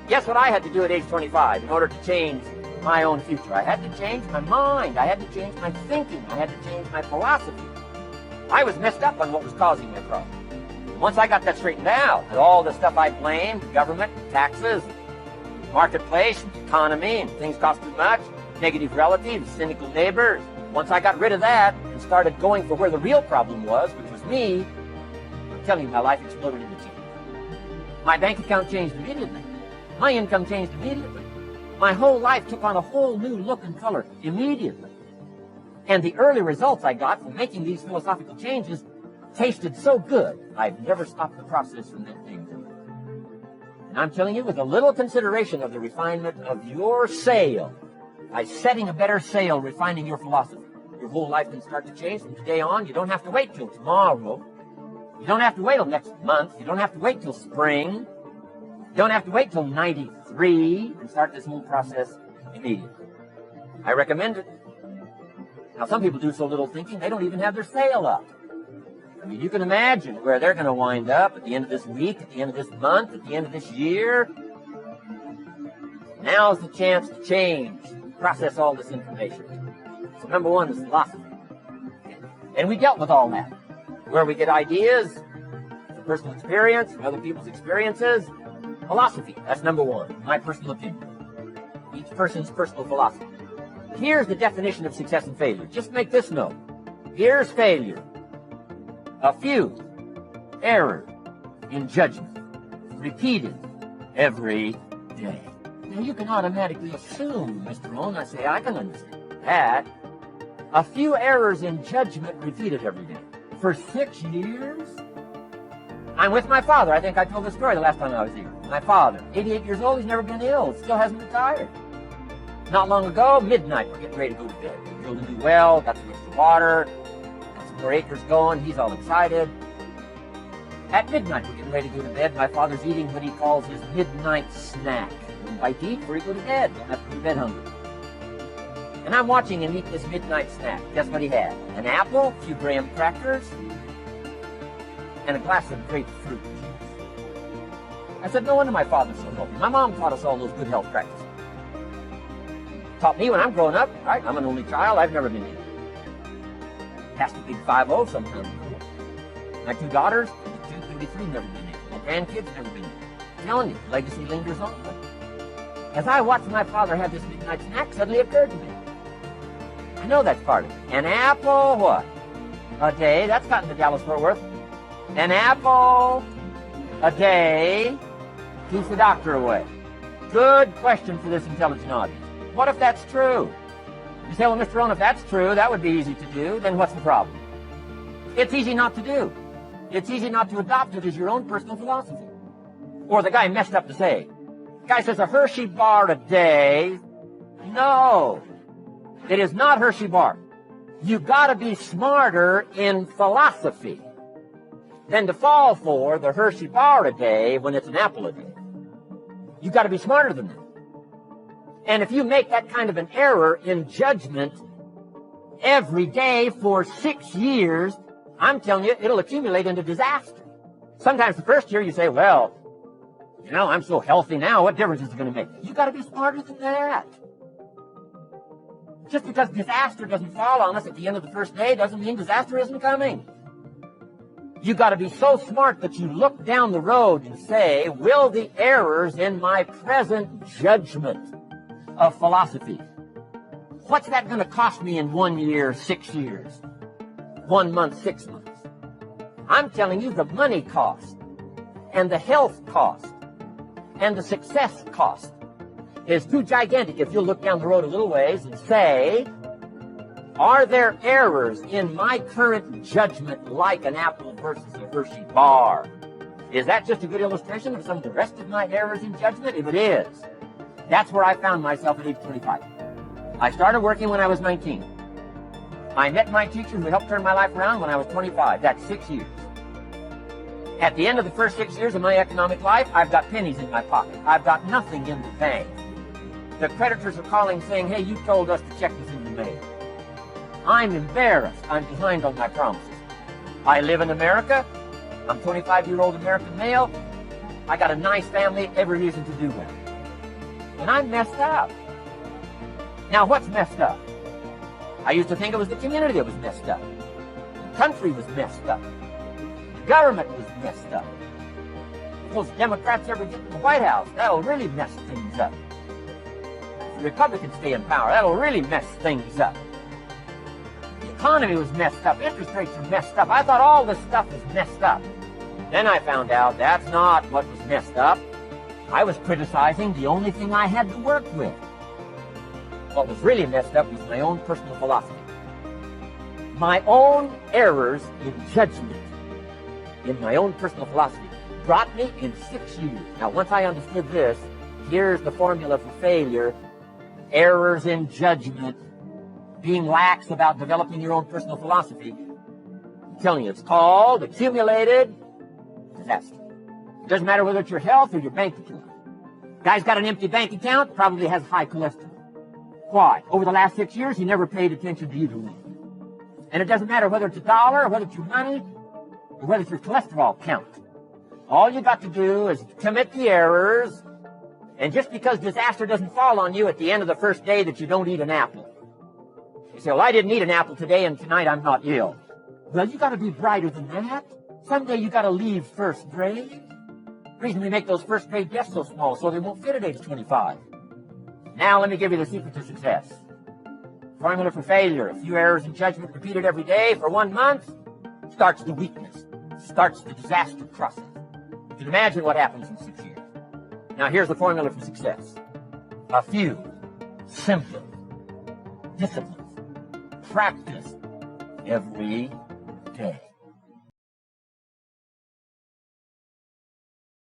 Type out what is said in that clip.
Guess what I had to do at age 25 in order to change my own future? I had to change my mind. I had to change my thinking. I had to change my philosophy. I was messed up on what was causing my problem. Once I got that straightened out, and all the stuff I blamed, government, taxes, marketplace, economy, and things cost too much, negative relatives, cynical neighbors, once I got rid of that and started going for where the real problem was, which was me, I'm telling you, my life exploded into change. My bank account changed immediately. My income changed immediately. My whole life took on a whole new look and color immediately. And the early results I got from making these philosophical changes tasted so good, I've never stopped the process from that day. And I'm telling you, with a little consideration of the refinement of your sail, by setting a better sail, refining your philosophy, your whole life can start to change from today on. You don't have to wait till tomorrow. You don't have to wait till next month. You don't have to wait till spring. You don't have to wait till 93 and start this whole process immediately. I recommend it. Now, some people do so little thinking, they don't even have their sail up. I mean, you can imagine where they're going to wind up at the end of this week, at the end of this month, at the end of this year. Now's the chance to change, process all this information. So number one is philosophy. And we dealt with all that. Where we get ideas, from personal experience, from other people's experiences. Philosophy, that's number one, my personal opinion. Each person's personal philosophy. Here's the definition of success and failure. Just make this note. Here's failure. A few errors in judgment, repeated every day. Now you can automatically assume, Mr. Rohn, I say I can understand that. A few errors in judgment repeated every day. For 6 years? I'm with my father. I think I told the story the last time I was here. My father, 88 years old, he's never been ill, still hasn't retired. Not long ago, midnight, we're getting ready to go to bed. We drilled a new well, got some extra water, got some more acres going, he's all excited. At midnight, we're getting ready to go to bed. My father's eating what he calls his midnight snack. He bite to eat before he go to bed. Don't have to go to bed hungry. And I'm watching him eat this midnight snack. Guess what he had? An apple, a few graham crackers, and a glass of grapefruit juice. I said, no wonder my father's so healthy. My mom taught us all those good health practices. Taught me when I'm growing up, right? I'm an only child. I've never been ill. Passed a big 5-0 sometime ago. My 2 daughters, 32, 33, never been ill. My grandkids, never been ill. I'm telling you, legacy lingers on. As I watched my father have this midnight snack, suddenly occurred to me. I know that's part of it. An apple, what? A day. That's gotten to Dallas-Fort Worth. An apple a day keeps the doctor away. Good question for this intelligent audience. What if that's true? You say, well, Mr. Rohn, if that's true, that would be easy to do. Then what's the problem? It's easy not to do. It's easy not to adopt it as your own personal philosophy. Or the guy messed up to say. The guy says a Hershey bar a day. No, it is not Hershey bar. You've got to be smarter in philosophy than to fall for the Hershey bar a day when it's an apple a day. You've got to be smarter than that. And if you make that kind of an error in judgment every day for 6 years, I'm telling you, it'll accumulate into disaster. Sometimes the first year you say, well, you know, I'm so healthy now, what difference is it going to make? You've got to be smarter than that. Just because disaster doesn't fall on us at the end of the first day doesn't mean disaster isn't coming. You've got to be so smart that you look down the road and say, will the errors in my present judgment of philosophy, what's that going to cost me in 1 year, 6 years, 1 month, 6 months? I'm telling you, the money cost and the health cost and the success cost is too gigantic if you'll look down the road a little ways and say, are there errors in my current judgment like an apple versus a Hershey bar? Is that just a good illustration of some of the rest of my errors in judgment? If it is, that's where I found myself at age 25. I started working when I was 19. I met my teacher who helped turn my life around when I was 25. That's 6 years. At the end of the first 6 years of my economic life, I've got pennies in my pocket. I've got nothing in the bank. The creditors are calling saying, hey, you told us to check this in the mail. I'm embarrassed. I'm behind on my promises. I live in America. I'm 25-year-old American male. I got a nice family, every reason to do well. and I'm messed up. Now, what's messed up? I used to think it was the community that was messed up. The country was messed up. The government was messed up. If those Democrats ever get to the White House, that'll really mess things up. If the Republicans stay in power, that'll really mess things up. The economy was messed up. Interest rates were messed up. I thought all this stuff was messed up. Then I found out that's not what was messed up. I was criticizing the only thing I had to work with. What was really messed up was my own personal philosophy. My own errors in judgment in my own personal philosophy brought me in 6 years. Now, once I understood this, here's the formula for failure. Errors in judgment, being lax about developing your own personal philosophy. I'm telling you, it's called accumulated disaster. It doesn't matter whether it's your health or your bank account. Guy's got an empty bank account, probably has high cholesterol. Why? Over the last 6 years, he never paid attention to either one. And it doesn't matter whether it's a dollar, or whether it's your money, or whether it's your cholesterol count. All you got to do is commit the errors, and just because disaster doesn't fall on you at the end of the first day that you don't eat an apple. You say, well, I didn't eat an apple today, and tonight I'm not ill. Well, you got to be brighter than that. Someday you got to leave first grade. The reason we make those first grade desks so small, so they won't fit at age 25. Now let me give you the secret to success. Formula for failure. A few errors in judgment repeated every day for 1 month starts the weakness, starts the disaster process. You can imagine what happens in 6 years. Now here's the formula for success. A few simple disciplines practiced every day.